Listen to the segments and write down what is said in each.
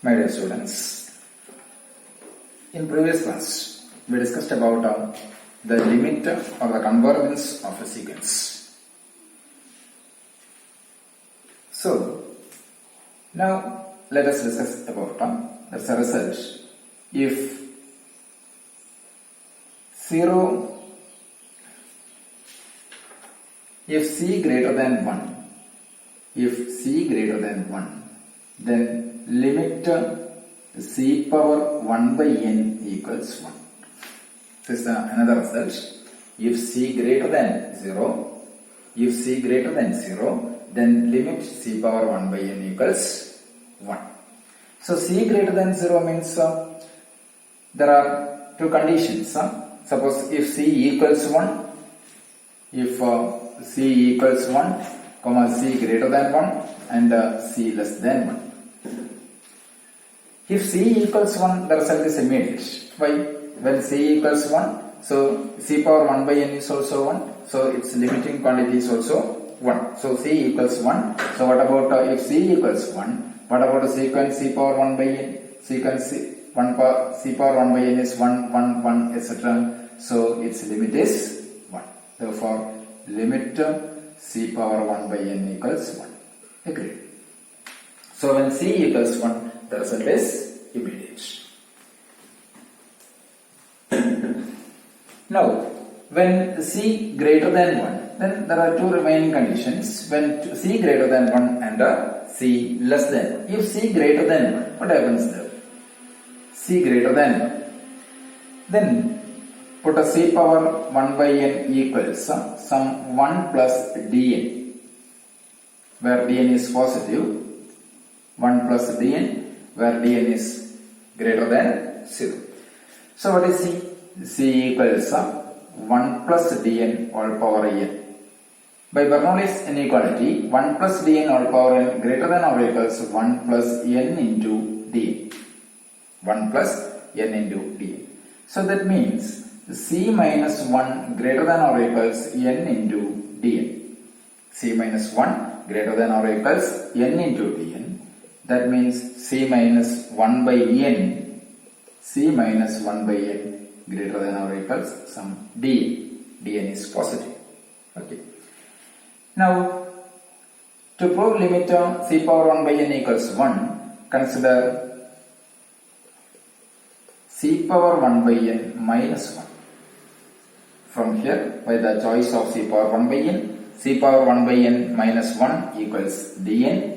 My dear students, in previous class we discussed about the limit or the convergence of a sequence. So now let us discuss about that's a result if 0 if c greater than 1, if c greater than 1, then limit c power 1 by n equals 1. This is another result. If c greater than 0, if c greater than 0, then limit c power 1 by n equals 1. So c greater than 0 means there are two conditions. Suppose if c equals 1, if c equals 1, comma c greater than 1 and c less than 1. If c equals 1, the result is immediate. Why? When c equals 1, so c power 1 by n is also 1, so its limiting quantity is also 1. So c equals 1. So what about if c equals 1? What about the sequence c power 1 by n? Sequence c power 1 by n is 1, 1, 1, etc. So its limit is 1. Therefore, limit c power 1 by n equals 1. Agreed. So when c equals 1, the result is immediate. Now, when c greater than 1, then there are two remaining conditions. When c greater than 1 and c less than 1. If c greater than 1, what happens there? C greater than 1. Then put a c power 1 by n equals some 1 plus dn, where dn is positive. 1 plus dn, where dn is greater than 0. So what is c? C equals 1 plus dn all power n. By Bernoulli's inequality, 1 plus dn all power n greater than or equals 1 plus n into dn. 1 plus n into dn. So that means c minus 1 greater than or equals n into dn. C minus 1 greater than or equals n into dn. That means c minus 1 by n, c minus 1 by n greater than or equals some dn. dn is positive. Okay. Now, to prove limit c power 1 by n equals 1, consider c power 1 by n minus 1. From here, by the choice of c power 1 by n, c power 1 by n minus 1 equals dn.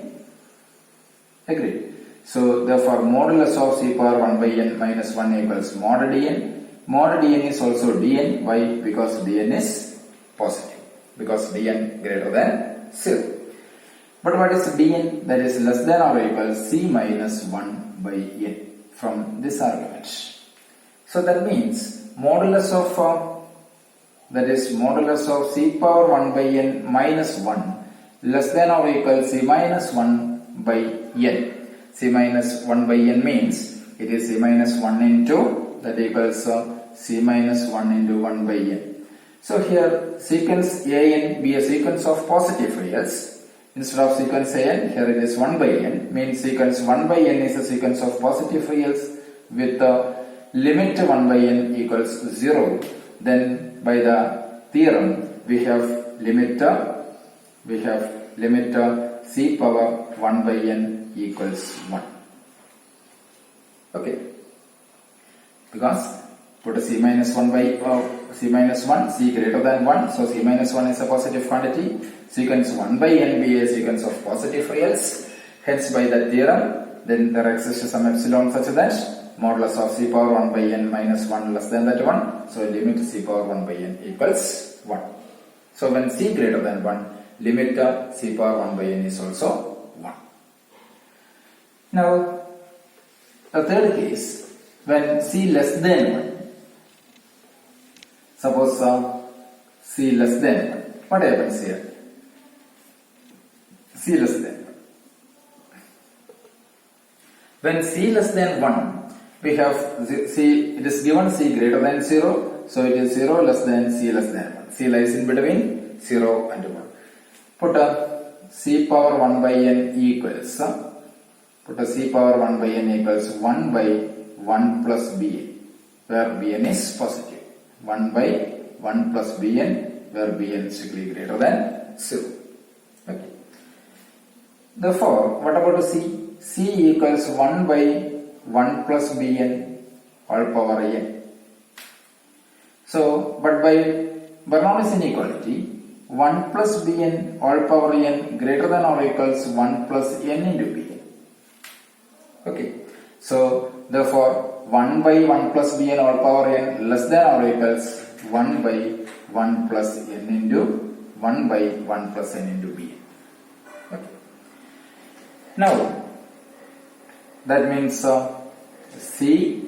Agreed. So, therefore, modulus of c power 1 by n minus 1 equals mod dn. Mod dn is also dn. Why? Because dn is positive. Because dn greater than 0. But what is dn? That is less than or equals c minus 1 by n from this argument. So that means modulus of c power 1 by n minus 1 less than or equals c minus 1 by n. C minus 1 by n means it is c minus 1 into, that equals c minus 1 into 1 by n. So here sequence an be a sequence of positive reals. Instead of sequence an, here it is 1 by n, means sequence 1 by n is a sequence of positive reals with the limit 1 by n equals 0. Then by the theorem we have limit c power 1 by n equals 1. Okay. Because put a c minus 1 by c minus 1, c greater than 1, so c minus 1 is a positive quantity. Sequence 1 by n be a sequence of positive reals. Hence by that theorem, then there exists some epsilon such that modulus of c power 1 by n minus 1 less than that 1. So limit c power 1 by n equals 1. So when c greater than 1, limit c power 1 by n is also 1. Now, the third case, when c less than 1, suppose c less than 1, what happens here? C less than 1. When c less than 1, we have c, it is given c greater than 0, so it is 0 less than c less than 1. C lies in between 0 and 1. Put c power 1 by n equals put a c power 1 by n equals 1 by 1 plus bn, where bn is positive. 1 by 1 plus bn, where bn is strictly greater than 0. Okay. Therefore, what about c? C equals 1 by 1 plus bn all power n. So, but by Bernoulli's inequality, 1 plus bn all power n greater than or equals 1 plus n into bn. Okay. So, therefore, 1 by 1 plus bn all power n less than or equals 1 by 1 plus n into 1 by 1 plus n into bn. Okay. Now, that means c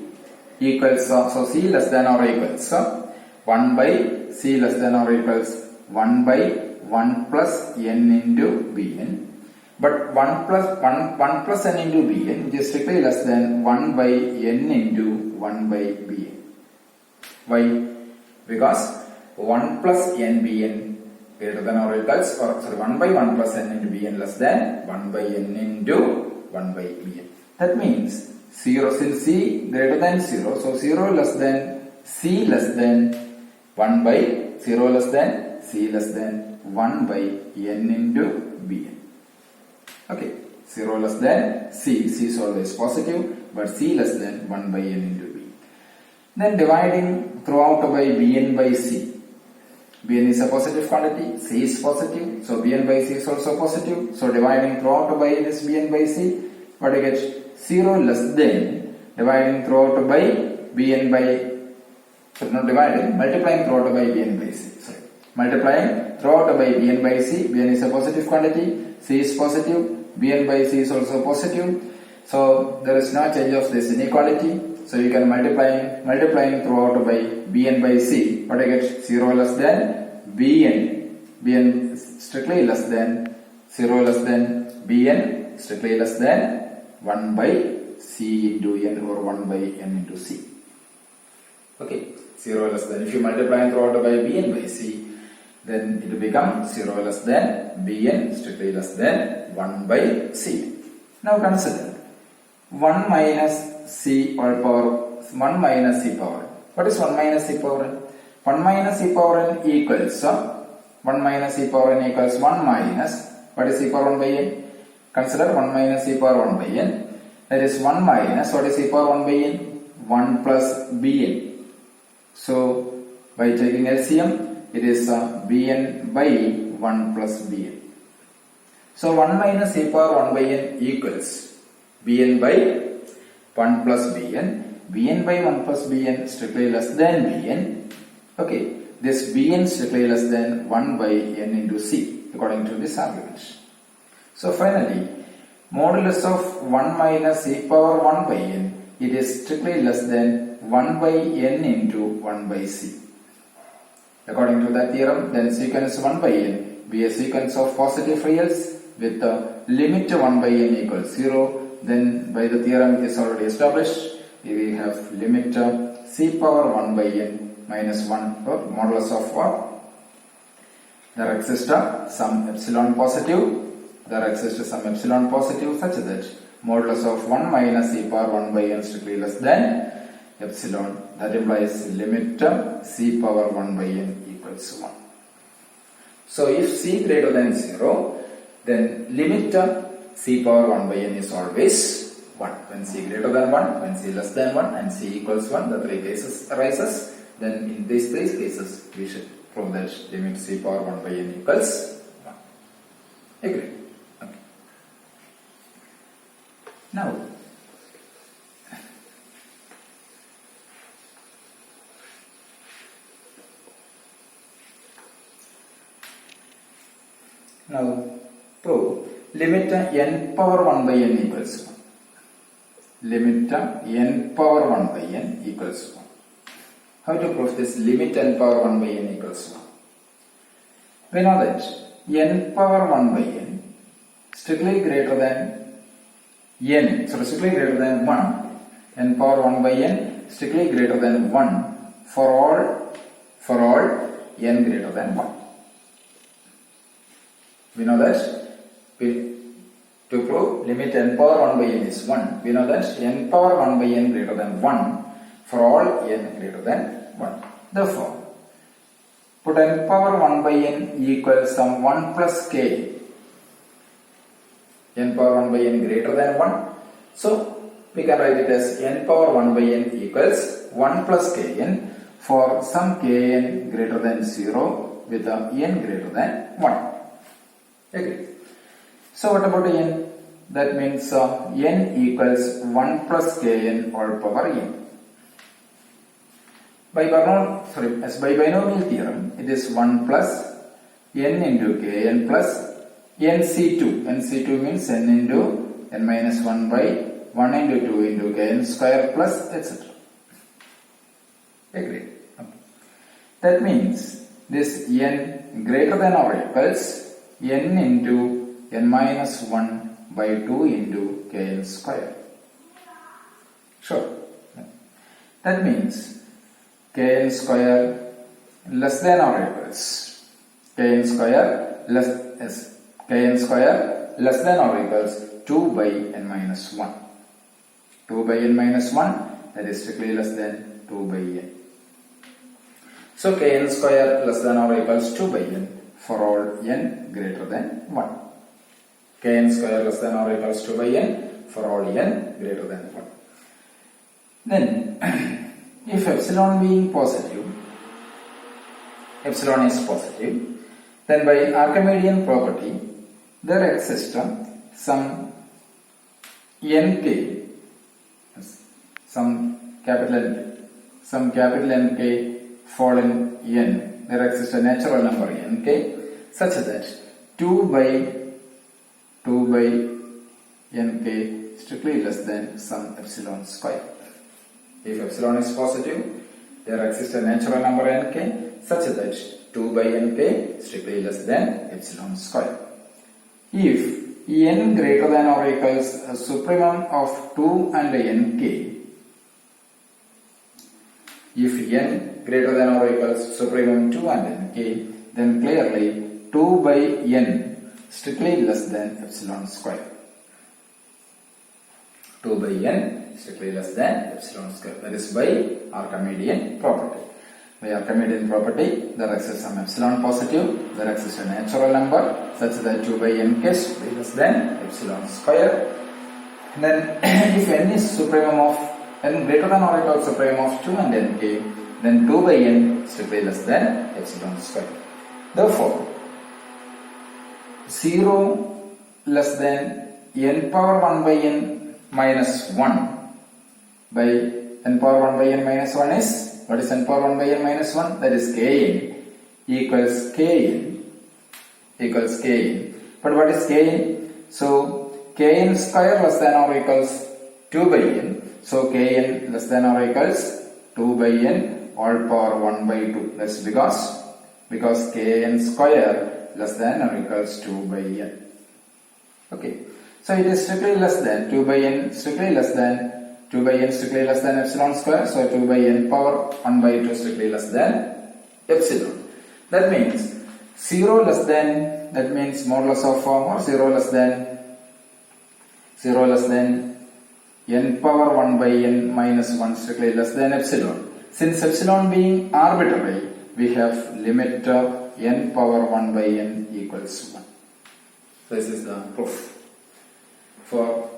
equals, so c less than or equals 1 by c less than or equals 1 by 1 plus n into bn. But 1 plus n into bn, which is strictly less than 1 by n into 1 by bn. Why? Because 1 plus n bn greater than or equals, or sorry, 1 by 1 plus n into bn less than 1 by n into 1 by bn. That means 0, since c greater than 0, so 0 less than c less than 1 by 0 less than c less than 1 by n into bn. Okay, 0 less than c is always positive, but c less than 1 by n into b. Then dividing throughout by bn by c. Bn is a positive quantity, c is positive, so bn by c is also positive. So dividing throughout by this bn by c, what I get? 0 less than, dividing throughout by bn by, so not dividing, multiplying throughout by bn by c. Sorry. Multiplying throughout by bn by c, bn is a positive quantity, c is positive, bn by c is also positive. So there is no change of this inequality. So you can multiplying throughout by bn by c, what I get? 0 less than bn strictly less than 0 less than bn strictly less than 1 by c into n, or 1 by n into c. Okay, 0 less than, if you multiply throughout by bn by c, then it will become 0 less than bn strictly less than 1 by c. Now consider 1 minus c all power, 1 minus c power. What is 1 minus c power n? 1 minus c power n equals 1 minus c power n equals 1 minus, what is c power 1 by n? Consider 1 minus c power 1 by n. That is 1 minus, what is c power 1 by n? 1 plus bn. So, by taking LCM, it is bn by 1 plus bn. So, 1 minus c power 1 by n equals bn by 1 plus bn. Bn by 1 plus bn strictly less than bn. Okay, this bn strictly less than 1 by n into c, according to this argument. So finally, modulus of 1 minus e power 1 by n, it is strictly less than 1 by n into 1 by c. According to that theorem, then sequence 1 by n be a sequence of positive reals with the limit 1 by n equals 0. Then by the theorem is already established, we have limit c power 1 by n minus 1, or modulus of what? There exists some epsilon positive. There exists some epsilon positive such that modulus of 1 minus e power 1 by n strictly less than epsilon. That implies limit c power 1 by n equals 1. So if c greater than 0, then limit c power 1 by n is always 1. When c greater than 1, when c less than 1, and c equals 1, the three cases arises. Then in these three cases, we should prove that limit c power 1 by n equals 1. Agree? Okay. Now, prove limit n power 1 by n equals 1. Limit n power 1 by n equals 1. How to prove this limit n power 1 by n equals 1? We know that n power 1 by n strictly greater than n, so strictly greater than 1, n power 1 by n strictly greater than 1 for all n greater than 1. We know that To prove limit n power 1 by n is 1, we know that n power 1 by n greater than 1 for all n greater than 1. Therefore, put n power 1 by n equals some 1 plus k. N power 1 by n greater than 1. So, we can write it as n power 1 by n equals 1 plus kn for some kn greater than 0 with a n greater than 1. Okay. So what about n? That means n equals 1 plus kn all power n. By binomial theorem, it is 1 plus n into kn plus nc2. nc2 means n into n minus 1 by 1 into 2 into kn square plus etc. Agreed. Okay. That means this n greater than or equals n into n minus 1 by 2 into kn square. Sure. That means kn square less than or equals kn square less than or equals 2 by n minus 1. 2 by n minus 1, that is strictly less than 2 by n. So kn square less than or equals 2 by n for all n greater than 1. Kn square less than or equals 2 by n for all n greater than 1. Then, if epsilon being positive, epsilon is positive, then by Archimedean property, there exists some nk, some capital Nk fallen n. There exists a natural number nk such that 2 by nk strictly less than some epsilon square. If epsilon is positive, there exists a natural number nk such that 2 by nk strictly less than epsilon square. If n greater than or equals a supremum of 2 and nk, if n greater than or equals supremum 2 and nk, then clearly 2 by n strictly less than epsilon square. 2 by n strictly less than epsilon square. That is by Archimedean property. By Archimedean property, there exists some epsilon positive, there exists a natural number such that 2 by nk should be less than epsilon square. And then if n is supremum of n greater than or equal supremum of 2 and nk, then 2 by n strictly less than epsilon square. Therefore, 0 less than n power 1 by n minus 1 by n power 1 by n minus 1 is, what is n power 1 by n minus 1? That is kn equals kn. But what is kn? So kn square less than or equals 2 by n. So kn less than or equals 2 by n all power 1 by 2. That's because kn square less than or equals 2 by n. Okay. So it is strictly less than 2 by n strictly less than epsilon square. So 2 by n power 1 by 2 strictly less than epsilon. That means 0 less than, that means modulus of form, or 0 less than n power 1 by n minus 1 strictly less than epsilon. Since epsilon being arbitrary, we have limit n power 1 by n equals 1. This is the proof. For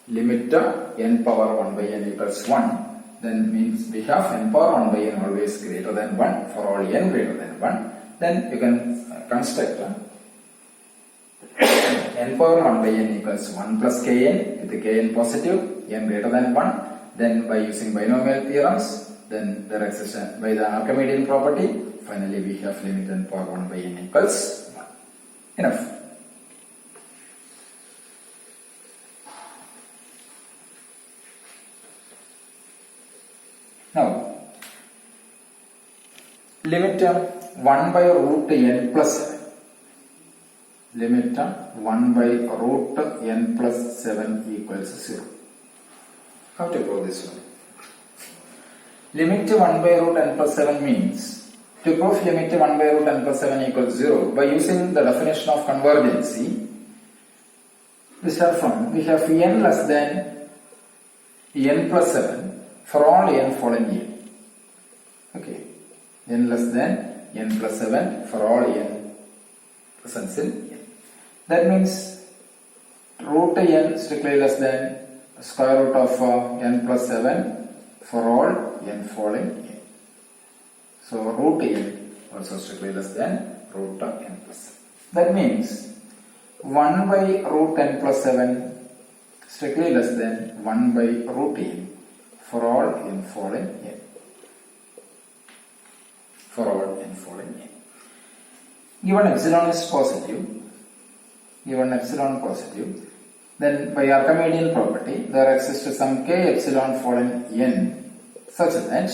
limit n power 1 by n equals 1, then means we have n power 1 by n always greater than 1 for all n greater than 1. Then you can construct n power 1 by n equals 1 plus kn with the kn positive, n greater than 1. Then by using binomial theorems, then there exists by the Archimedean property, finally we have limit n power 1 by n equals 1. Enough. Now, limit 1 by root n plus 7. Limit 1 by root n plus 7 equals 0. How to prove this one? Limit 1 by root n plus 7 means, to prove limit 1 by root n plus 7 equals 0, by using the definition of convergency, we start from, we have n less than n plus 7 for all n falling n. Okay, n less than n plus 7 for all n presents in n. That means root n strictly less than square root of n plus 7 for all n falling n. So root n also strictly less than root of n plus 7. That means 1 by root n plus 7 strictly less than 1 by root n for all n falling n. For all n falling n. Given epsilon is positive, then by Archimedean property there exists some k epsilon falling n such that,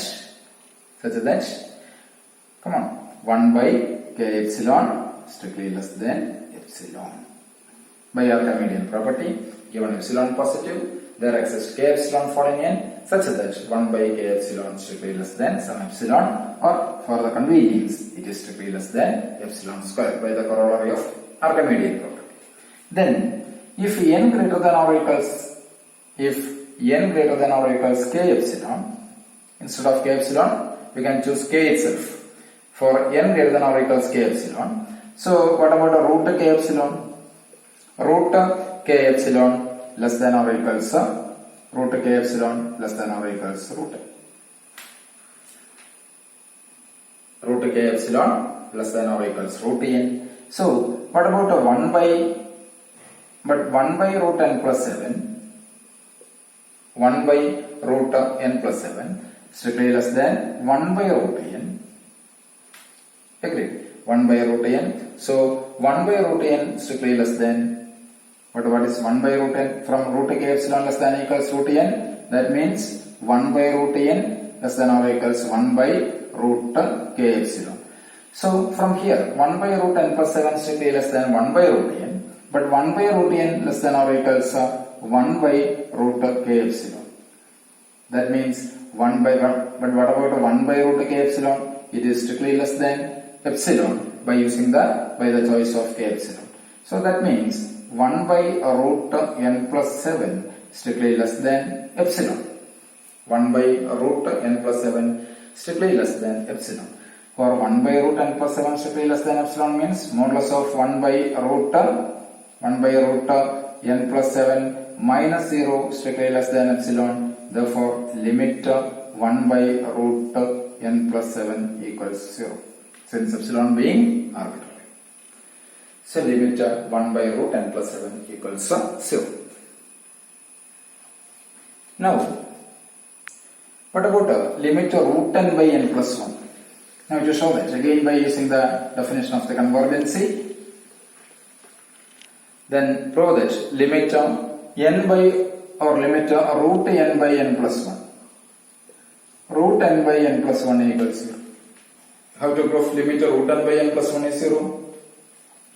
come on, 1 by k epsilon strictly less than epsilon. By Archimedean property, given epsilon positive, there exists k epsilon falling n such that 1 by k epsilon strictly less than some epsilon, or for the convenience it is strictly less than epsilon square by the corollary of Archimedean property. Then if n greater than or equals k epsilon, instead of k epsilon we can choose k itself for n greater than or equals k epsilon. So what about a root k epsilon? Root k epsilon less than or equals root k epsilon less than or equals root k epsilon less than or equals root n. So what about a 1 by root n plus 7, 1 by root n plus 7 strictly less than 1 by root n. Agreed? 1 by root n. So 1 by root n strictly less than, what is 1 by root n? From root k epsilon less than or equals root n, that means 1 by root n less than or equals 1 by root k epsilon. So from here 1 by root n plus 7 strictly less than 1 by root n, but 1 by root n less than or equals 1 by root k epsilon. That means 1 by 1, but what about 1 by root k epsilon? It is strictly less than epsilon by the choice of k epsilon. So that means 1 by root n plus 7 strictly less than epsilon. 1 by root n plus 7 strictly less than epsilon. For 1 by root n plus 7 strictly less than epsilon means modulus of 1 by root n plus 7 minus 0 strictly less than epsilon. Therefore limit 1 by root n plus 7 equals 0, since epsilon being arbitrary. So limit 1 by root n plus 7 equals 0. Now, what about limit root n by n plus 1? Now to show that, again by using the definition of the convergency, then prove that limit n by, or limit root n by n plus 1. Root n by n plus 1 equals 0. How to prove limit root n by n plus 1 is 0?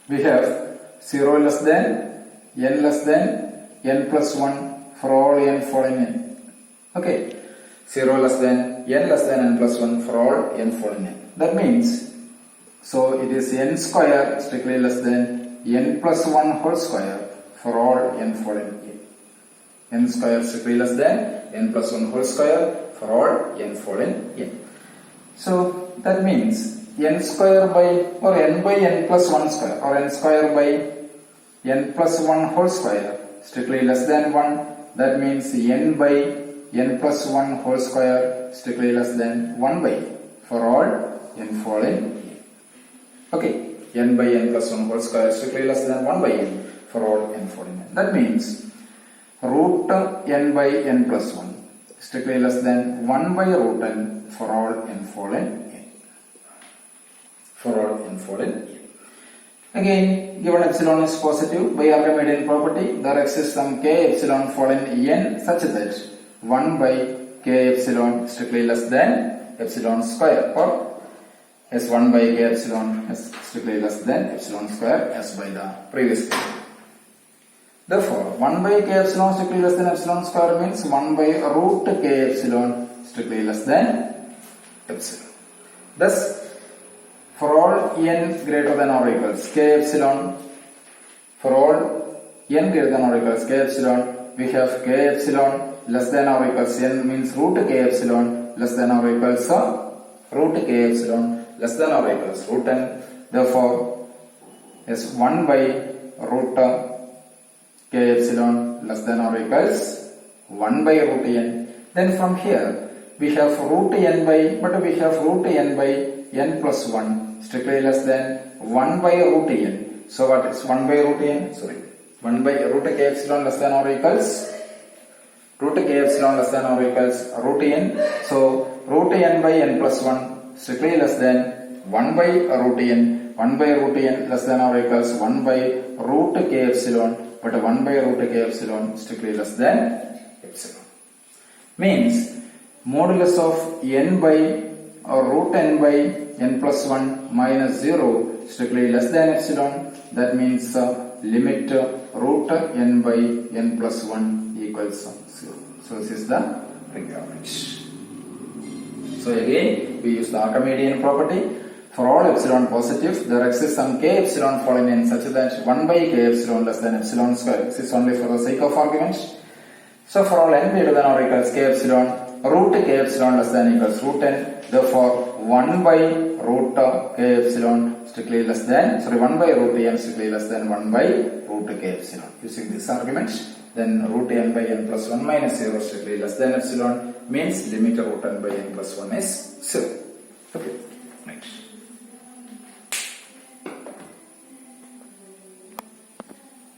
We have 0 less than n plus 1 for all n falling n. Okay, 0 less than n plus 1 for all n falling n. That means, so it is n square strictly less than n plus 1 whole square for all n falling n. N square strictly less than n plus 1 whole square for all n falling n. So that means n square by, or n by n plus 1 square, or n square by n plus 1 whole square strictly less than 1. That means n by n plus 1 whole square strictly less than 1 by for all n falling n. Okay, n by n plus 1 whole square strictly less than 1 by n for all n falling n. That means root n by n plus 1 strictly less than 1 by root n for all n fallen n. For all n fallen n. Again, given epsilon is positive, by Archimedean property, there exists some k epsilon fallen n such that 1 by k epsilon strictly less than epsilon square, or as 1 by k epsilon is strictly less than epsilon square as by the previous case. Therefore, 1 by k epsilon strictly less than epsilon square means 1 by root k epsilon strictly less than epsilon. Thus, for all n greater than or equals k epsilon, for all n greater than or equals k epsilon, we have k epsilon less than or equals n means root k epsilon less than or equals root k epsilon less than or equals root n. Therefore, is 1 by root k epsilon less than or equals 1 by root n. Then from here we have root n by, but we have root n by n plus 1 strictly less than 1 by root n. So what is 1 by root n? Sorry, 1 by root k epsilon less than or equals root k epsilon less than or equals root n. So root n by n plus 1 strictly less than 1 by root n. 1 by root n less than or equals 1 by root k epsilon, but 1 by root k epsilon strictly less than epsilon. Means modulus of n by root n by n plus 1 minus 0 strictly less than epsilon. That means limit root n by n plus 1 equals 0. So this is the requirement. So again we use the Archimedean property. For all epsilon positive, there exists some k epsilon falling in such that 1 by k epsilon less than epsilon square. This is only for the sake of argument. So for all n greater than or equals k epsilon, root k epsilon less than equals root n. Therefore, 1 by root k epsilon strictly less than, 1 by root n strictly less than 1 by root k epsilon. Using this argument, then root n by n plus 1 minus 0 strictly less than epsilon means limit root n by n plus 1 is 0. Okay, right.